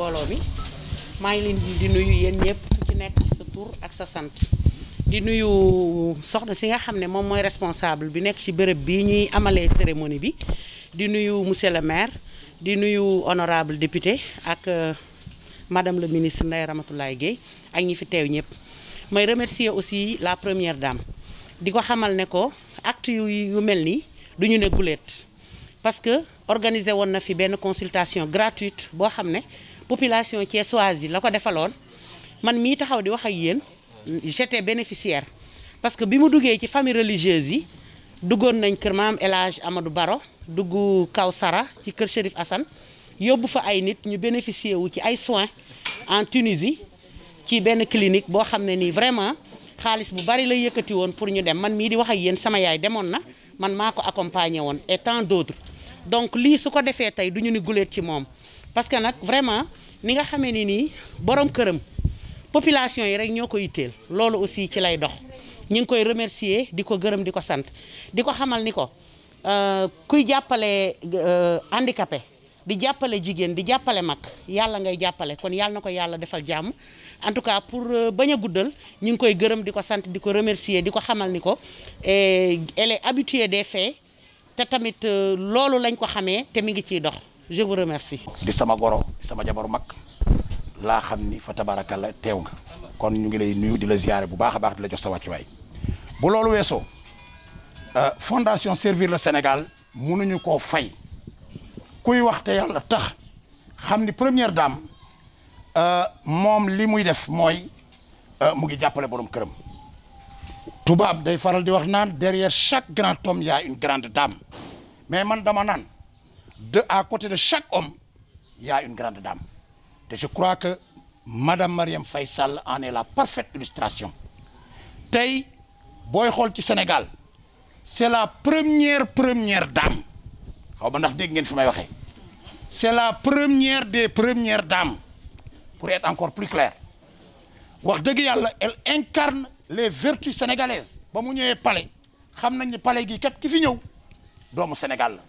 mbooloo mi maa ngi leen di nuyu yéen ñëpp ku ci nekk sa tur ak sa sant di nuyu soxna si nga xam ne moom mooy responsable bi nekk ci bërëb bii ñuy amalee cérémonie bi di nuyu monsieur le maire di nuyu honorable député ak madame le ministre Ndeye Ramatoulaye Gueye ak ñi fi teew ñëpp may remercier aussi la première dame di ko xamal ne ko acte yu mel nii du ñu ne guléet parce que organisé woon na fi benn consultation gratuite boo xam ne population thiessoise yi la ko defaloon man mii taxaw di wax ak yéen j'étais bénéficiaire parce que bi mu duggee ci famille religieuse yi duggoon nañ kër maam El Hadj Amadou Baro dugg Kawsara ci kër Chérif Assane yóbbu fa ay nit ñu bénéficier wu ci ay soins en Tunisie ci benn clinique boo xam ne nii vraiment xaalis bu bari la yëkkati woon pour ñu dem man mii di wax ak yéen sama yaay demoon na man maa ko accompagné woon et tant d'autres donc lii su ko defee tey du ñu ni guléet ci moom parce que nag vraiment ni nga xamee ni nii borom këram population yi rek ñoo ko yitteel loolu aussi ci lay dox ñu ngi koy remercier di ko gërëm di ko sant di ko xamal ni ko kuy jàppale handicapé di jàppale jigéen di jàppale mag yàlla ngay jàppale kon yàlla na ko yàlla defal jàmm en tout cas pour bañ a guddal ñu ngi koy gërëm di ko sant di ko remercier di ko xamal ni ko elle est habituée des faits te tamit loolu lañ ko xamee te mi ngi ciy dox je vous remercie. di sama goro di sama jabaru mag laa xam ni fa tabarakalla teew nga kon ñu ngi lay nuyu di la ziyaare bu baax a baax di la jox sa wàccuwaay bu loolu weesoo fondation Servir le Sénégal mënuñu koo fay kuy wax te yàlla tax xam ni première dame moom li muy def mooy mu ngi jàppale borom këram tubaab day faral di wax naan derrière chaque grand homme il y a une grande dame mais man dama naan à côté de chaque homme il y a une grande dame te je crois que madame Marième Faye Sall en est la parfaite illustration tey booy xool ci Sénégal c'est la première dame xaw ma ndax dégg ngeen fi may waxee c'est la première des premières dames pour être encore plus clair wax dëgg yàlla elle incarne les vertus sénégalaises ba mu ñëwee palais xam nañ ni palais gi kat ki fi ñëw doomu Sénégal la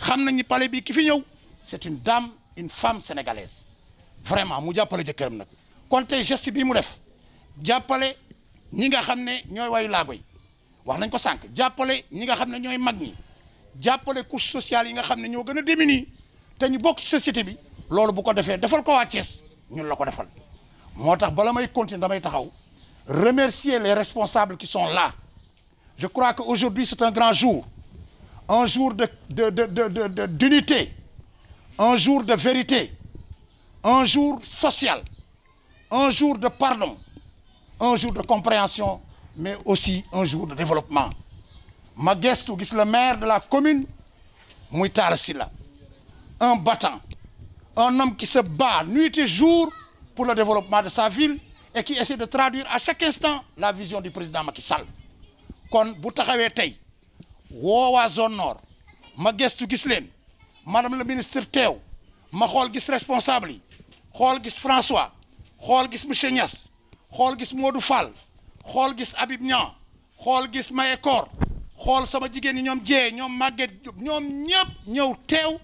xam nañ ni palais bi ki fi ñëw c'est une dame une femme sénégalaise vraiment mu jàppale jëkkëram nag kon tey geste bi mu def jàppale ñi nga xam ne ñooy wayu laago yi wax nañ ko sànq jàppale ñi nga xam ne ñooy mag ñi jàppale couche sociale yi nga xam ne ñoo gën a démunis te ñu bokk ci société bi loolu bu ko defee defal ko waa Thiès ñun la ko defal moo tax bala may continuer damay taxaw remercier les responsables qui sont là je crois que aujourd'hui c'est un grand jour un jour d'unité un jour de vérité un jour social un jour de pardon un jour de compréhension mais aussi un jour de développement ma gestu gis le maire de la commune muy Talla Sylla un battant un homme qui se bat nuit et jour pour le développement de sa ville et qui essaie de traduire à chaque instant la vision du président Macky Sall kon bu taxawee tey woo waa zone nord ma gestu gis leen madame le ministre teew ma xool gis responsable yi xool gis François xool gis monsieur Niass xool gis Modou Fall xool gis Habib Niang xool gis Mayekor xool sama jigéen ñi ñoom Dieng ñoom Maguette ñoom ñëpp ñëw teew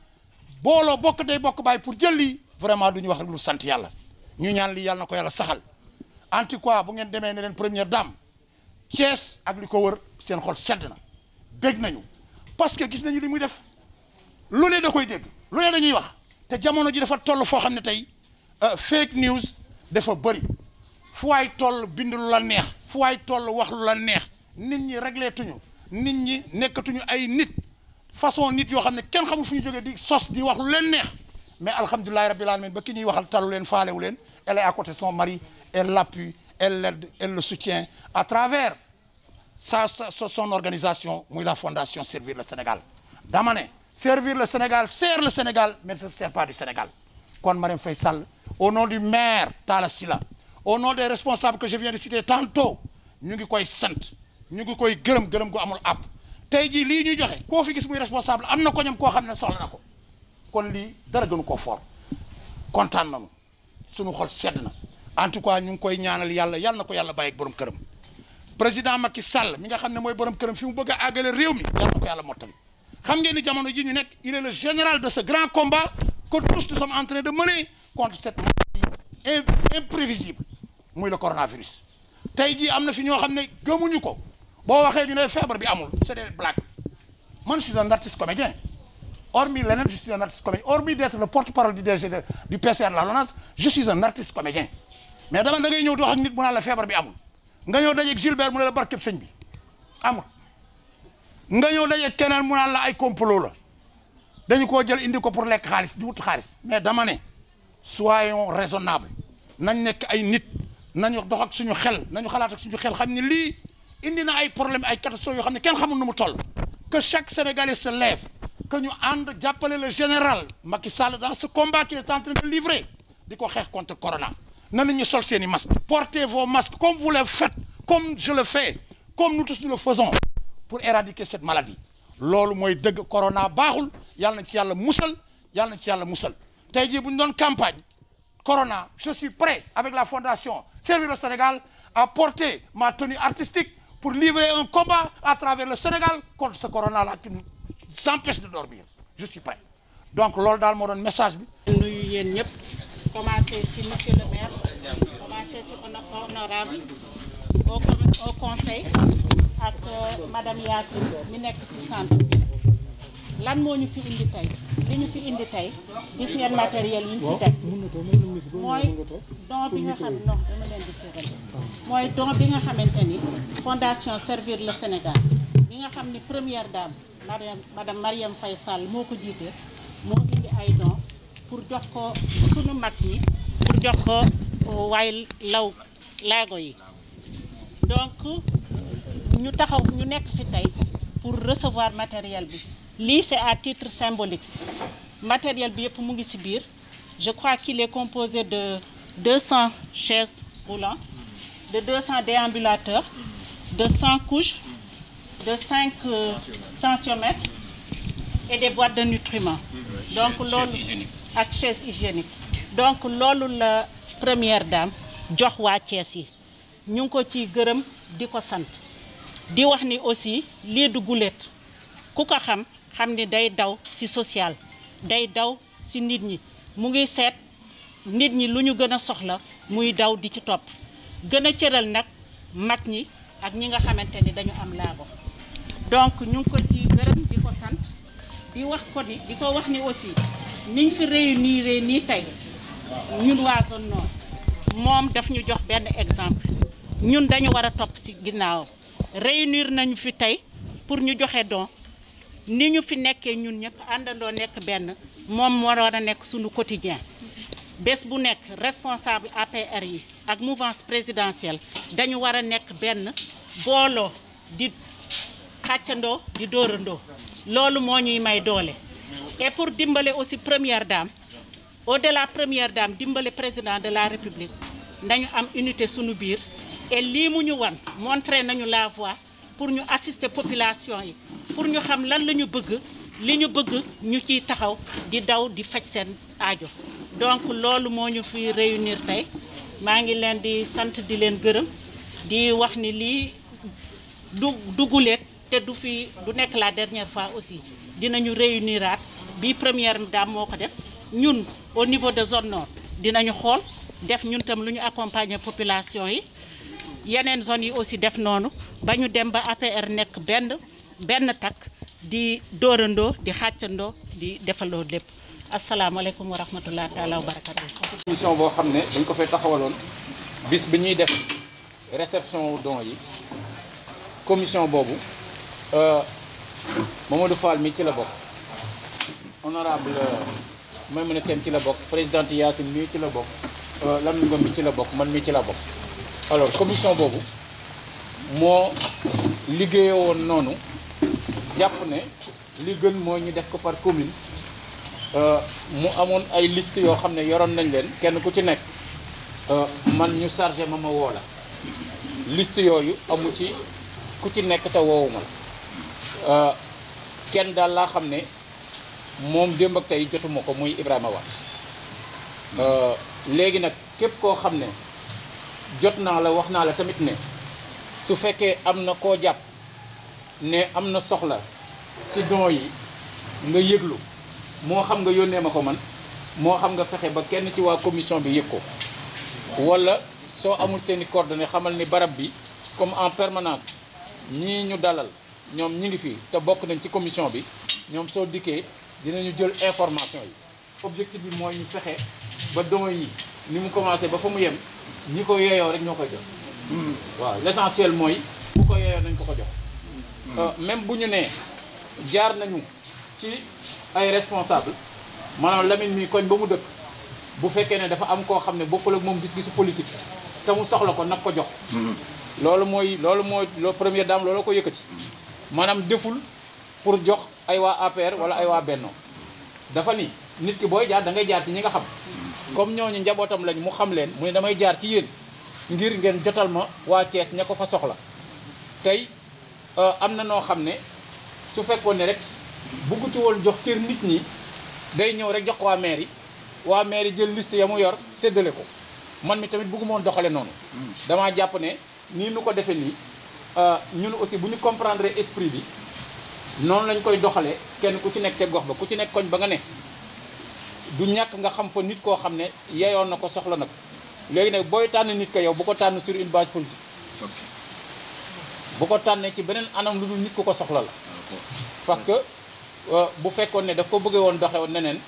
booloo bokk day bokk baay pour jël lii vraiment du ñu wax rek lu sant yàlla ñu ñaan lii yàlla na ko yàlla saxal en tout cas bu ngeen demee ne leen première dame Thiès ak li ko wër seen xol sedd na bég nañu parce que gis nañu li muy def lu ne da koy dégg lu ne dañuy wax te jamono ji dafa toll foo xam ne tey fake news dafa bëri fu waay toll bind lu la neex fu waay toll wax lu la neex nit ñi réglé tuñu nit ñi nekkatuñu ay nit façon nit yoo xam ne kenn xamul fu ñu jógee di sos di wax lu leen neex mais alhamdulilahi rabbil alamin ba ki ñuy waxal talu leen faalewu leen elle est à côté de son mari elle l'appuie elle l'aide elle le soutient à travers son organisation muy la fondation Servir le Sénégal dama ne Servir le Sénégal sert le Sénégal mais ça ne sert pas du Sénégal kon Marième Faye Sall au nom du maire Talla Sylla au nom des responsables que je viens de citer tantôt ñu ngi koy sant ñu ngi koy gërëm gu amul app tey jii lii ñuy joxe koo fi gis muy responsable am na ko ñam koo xam ne soxla na ko kon lii dara gënu koo fort kontaan nañu sunu xol sedd na en tout cas ñu ngi koy ñaanal yàlla yàlla na ko yàlla bàyyi ak borom këram président Macky Sall mi nga xam ne mooy borom këram fi mu bëgg a àggale réew mi yàlla na ko yàlla mottali xam ngeen ni jamono ji ñu nekk il est le général de ce grand combat que tous nous sommes en train de mener contre cette maladie imprévisible muy le coronavirus. tey jii am na fi ñoo xam ne gëmuñu ko boo waxee ñu ne feebar bi amul c'est des blagues man je suis un artiste comédien hormis leneen je suis un artiste comédien hormis d'être le porte-parole du DG du PCR de la LONASE je suis un artiste comédien mais dama da ngay ñëw di wax ak nit mu naan la feebar bi amul nga ñëw dajeeg Gilbert mu ne la barkeb sëñ bi amul nga ñëw dajeeg keneen mu naan la ay complot la dañu koo jël indi ko pour lekk xaalis di wut xaalis mais dama ne soyons raisonnables nañ nekk ay nit nañu dox ak suñu xel nañu xalaat ak suñu xel xam ne lii indi na ay problème ay catastrophes yoo xam ne kenn xamul nu mu toll que chaque Sénégalais se lève que ñu ànd jàppale le général Macky Sall dans ce combat qu'il est en train de livrer di ko xeex contre corona na nañu sol seen i masques portez vos masques comme vous le faites comme je le fais comme nous tous nous le faisons pour éradiquer cette maladie loolu mooy dëgg corona baaxul yàlla na ci yàlla musal yàlla na ci yàlla musal tey jii bu ñu doon campagne corona je suis prêt avec la fondation Servir le Sénégal à porter ma tenue artistique pour livrer un combat à travers le Sénégal contre ce corona là qui nous empêche de dormir je suis prêt donc loolu daal moo doon message bi. nuyu yéen ñëpp commencer ci monsieur le maire commencer ci honorable au conseil ak madame Yacine mi nekk ci centre bi lan moo ñu fi indi tey li ñu fi indi tey gis ngeen matériel yi ñu fi teg mooy don bi nga xam non dama leen di tegal mooy don bi nga xamante ni fondation Servir le Sénégal bi nga xam ni première dame madame Marième Faye Sall moo ko jiite moo indi ay don pour jox ko sunu mag ñi pour jox ko waaye laago yi donc ñu taxaw ñu nekk fi tey pour recevoir matériel bi lii c'est à titre symbolique matériel bi yëpp mu ngi ci biir je crois qu'il est composé de 200 chaises roulantes de 200 déambulateurs de 100 couches de 5 tensiomètres et des boîtes de nutriments donc loolu ak chaise hygiénique donc loolu la première dame jox waa Thiès yi ñu ngi ko ci gërëm di ko sant di wax ni aussi lii du guléet ku ko xam ni day daw ci social day daw ci nit ñi mu ngi seet nit ñi lu ñu gën a soxla muy daw di ci topp gën a cëral nag mag ñi ak ñi nga xamante ni dañu am laago donc ñu ngi ko ci gërëm di ko sant di wax ni aussi niñ fi réunir nii tey ñun waa zone nord moom daf ñu jox benn exemple ñun dañu war a topp ci ginnaaw réunir nañu fi tey pour ñu joxe don ni ñu fi nekkee ñun ñëpp àndandoo nekk benn moom moo war a nekk suñu quotidien bés bu nekk responsable APR yi ak mouvance présidentielle dañu war a nekk benn booloo di xàccandoo di dóorandoo loolu moo ñuy may doole et pour dimbale aussi première dame au-delà première dame dimbale président de la république nañu am unité sunu biir et lii mu ñu wan montré nañu la voie pour ñu assister population yi pour ñu xam lan la ñu bëgg li ñu bëgg ñu ciy taxaw di daw di faj seen aajo donc loolu moo ñu fi réunir tey maa ngi leen di sant di leen gërëm di wax ni lii du guléet te du nekk la dernière fois aussi dinañu réuniraat bi première dame moo ko def ñun au niveau de zone nord dinañu xool def ñun tam lu ñu accompagner population yi yeneen zones yi aussi def noonu ba ñu dem ba APR nekk benn takk di dóorandoo di xàccandoo di defaloo lépp asalaamaaleykum wa rahmatulah taala wa barakatu. commission boo xam ne dañ ko fay taxawaloon bis bi ñuy def réception don yi commission boobu Mamadou Fall mi ci la bokk honorable Maimouna Sène ci la bokk présidente Yacine mi ci la bokk Lamine Ngom mi ci la bokk man mi ci la bokk. alors commission boobu moo liggéeyee woon noonu jàpp ne li gën mooy ñu def ko par commune mu amoon ay liste yoo xam ne yoroon nañ leen kenn ku ci nekk man ñu chargé ma woo la liste yooyu amu ci ku ci nekk te woowuma la kenn daal laa xam ne moom démb ak tey jotuma ko muy Ibrahima Wade léegi nag képp koo xam ne jot naa la wax naa la tamit ne su fekkee am na koo jàpp ne am na soxla ci don yi nga yëglu moo xam nga yónnee ma ko man moo xam nga fexe ba kenn ci waa commission bi yëg ko wala soo amul seeni coordonnées xamal ni barab bi comme en permanence ñii ñu dalal ñoom ñi ngi fii te bokk nañ ci commission bi ñoom soo dikkee dinañu jël information yi objectif bi mooy ñu fexe ba dons yi ni mu commencé ba fa mu yem ñi ko yeeyoo rek ñoo koy jox waaw l'essentiel mooy bu ko yeeyoo nañ ko jox même bu ñu nee jaar nañu ci ay responsable maanaam Lamine mi koñ ba mu dëkk bu fekkee ne dafa am koo xam ne bokkul ak moom gis-gisu politique te mu soxla ko nag ko jox loolu mooy première dame loolu ko yëkkati maanaam deful pour jox ay waa APR wala ay waa Benno dafa ni nit ki booy jaar da ngay jaar ci ñi nga xam comme ñooñu njabootam lañ mu xam leen mu ne damay jaar ci yéen ngir ngeen jotal ma waa Thiès ña ko fa soxla tey am na noo xam ne su fekkoon ne rek bugg ci woon jox cër nit ñi day ñëw rek jox waa mairie jël liste ya mu yor séddale ko man mi tamit bëgguma woon doxale noonu damaa jàpp ne nii nu ko defee nii ñun aussi bu ñu comprendre esprit bi noonu lañ koy doxalee kenn ku ci nekk ca gox ba ku ci nekk koñ ba nga ne du ñàkk nga xam fa nit koo xam ne yeyoon na ko soxla na ko léegi nag booy tànn nit ko yow bu ko tànn sur une base politique bu ko tànnee ci beneen anam lu dul nit ku ko soxla la parce que bu fekkoon ne daf ko bëggee woon doxee woon neneen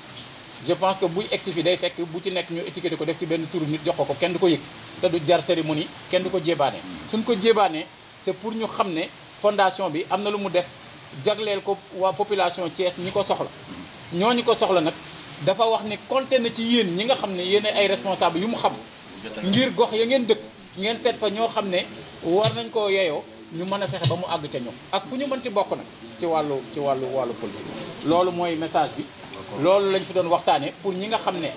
je pense que buy egsi fi day fekk bu ci nekk ñu étiqueté ko def ci benn turu nit jox ko kenn du ko yëg te du jar cérémonie kenn du ko jébaane suñ ko jébaanee c'est pour ñu xam ne fondation bi am na lu mu def jagleel ko waa population Thiès ñi ko soxla ñooñu ko soxla nag dafa wax ne compté na ci yéen ñi nga xam ne yéen ay responsable yu mu xam ngir gox ya ngeen dëkk ngeen seet fa ñoo xam ne war nañ koo yeyoo ñu mën a fexe ba mu àgg ca ñoom ak fu ñu mënti bokk nag ci wàllu politique loolu mooy message bi loolu lañ fi doon waxtaane pour ñi nga xam ne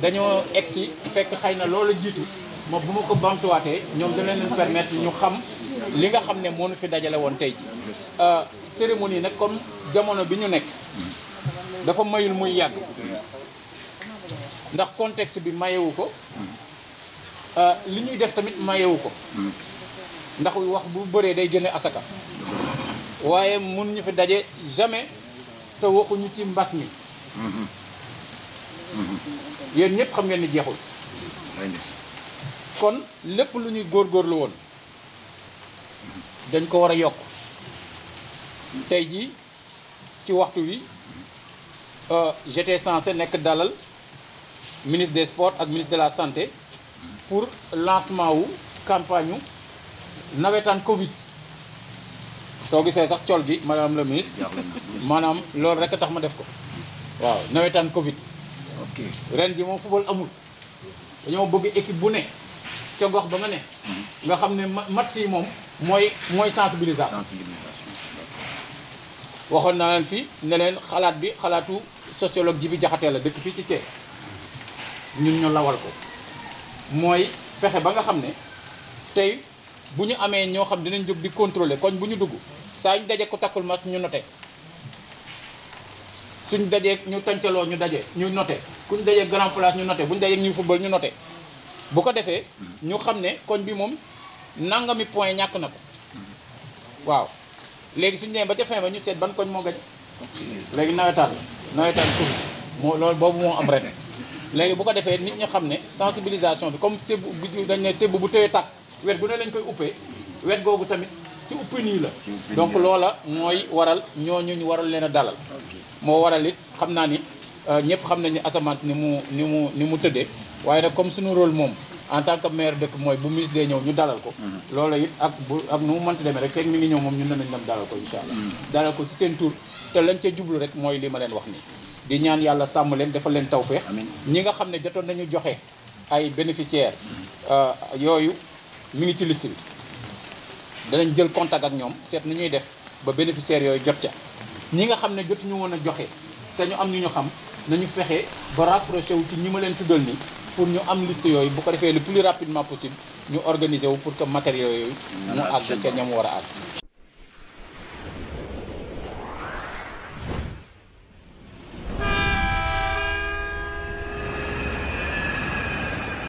dañoo egsi fekk xëy na loolu jiitu ma bu ma ko bamtuwaatee ñoom dina leen permettre ñu xam li nga xam ne moo ñu fi dajale woon tey ji cérémonie nag comme jamono bi ñu nekk dafa mayul muy yàgg ndax contexte bi mayewu ko li ñuy def tamit mayewu ko ndax wax bu bëree day génne asaka waaye mun ñu fi daje jamais te waxuñu ci mbas mi yéen ñëpp xam ngeen ni jeexul kon lépp lu ñuy góorgóorlu woon dañ ko war a yokk tey jii ci waxtu wi j'étais censé nekk dalal ministre des sports ak ministre de la santé pour lancement wu campagne nawetaan Covid soo gisee sax col gi madame la ministre maanaam loolu rek a tax ma def ko waaw nawetaan Covid ren ji moom football amul dañoo bëgg équipe bu ne ca gox ba nga ne nga xam ne match yi moom mooy sensibilisation waxoon naa leen fii ne leen xalaat bi xalaatu sociologue ji bi jaxatee la dëkk fii ci Thiès ñun ñu lawal ko mooy fexe ba nga xam ne tey bu ñu amee ñoo xam dinañ jóg di contrôler koñ bu ñu dugg saa ñu daje ko takkul masque ñu noté suñ dajee ñu tàncaloo ñu daje ñu noté kuñ dajee grand place ñu noté buñ dajee ñuy football ñu noté bu ko defee ñu xam ne koñ bi moom nangami point ñàkk na ko waaw léegi suñu demee ba ca fin ba ñu seet ban koñ moo gañ léegi nawetaan Covid moo loolu boobu moo am ren léegi bu ko defee nit ñi xam ne sensibilisation bi comme sébb dañ ne sébb bu tëyee tàkk wet gu ne lañ koy uppee wet googu tamit ci uppi nii la donc loola mooy waral ñooñu ñu waral leen a dalal moo waral it xam naa ni ñëpp xam nañ ni asamaan si ni mu tëddee waaye nag comme suñu rôle moom en tant que maire dëkk mooy bu ministre dee ñëw ñu dalal ko loola it ak nu mu mënti demee rek fekk mi ngi ñëw moom ñun danañ dem dalal ko incha allah dalal ko ci seen tur te lañ ca jublu rek mooy li ma leen wax nii di ñaan yàlla sàmm leen defal leen tawfeex ñi nga xam ne jotoon nañu joxe ay bénéficiaires yooyu mi ngi ci liste bi danañ jël contact ak ñoom seet nu ñuy def ba bénéficiaires yooyu jot ca ñi nga xam ne jotuñu woon a joxe te ñu am ñu xam nañu fexe ba rapproché wu ci ñi ma leen tuddal ni pour ñu am liste yooyu bu ko defee le plus rapidement possible ñu organiser wu pour que matériaux yooyu mu àgg ca ñam war a àgg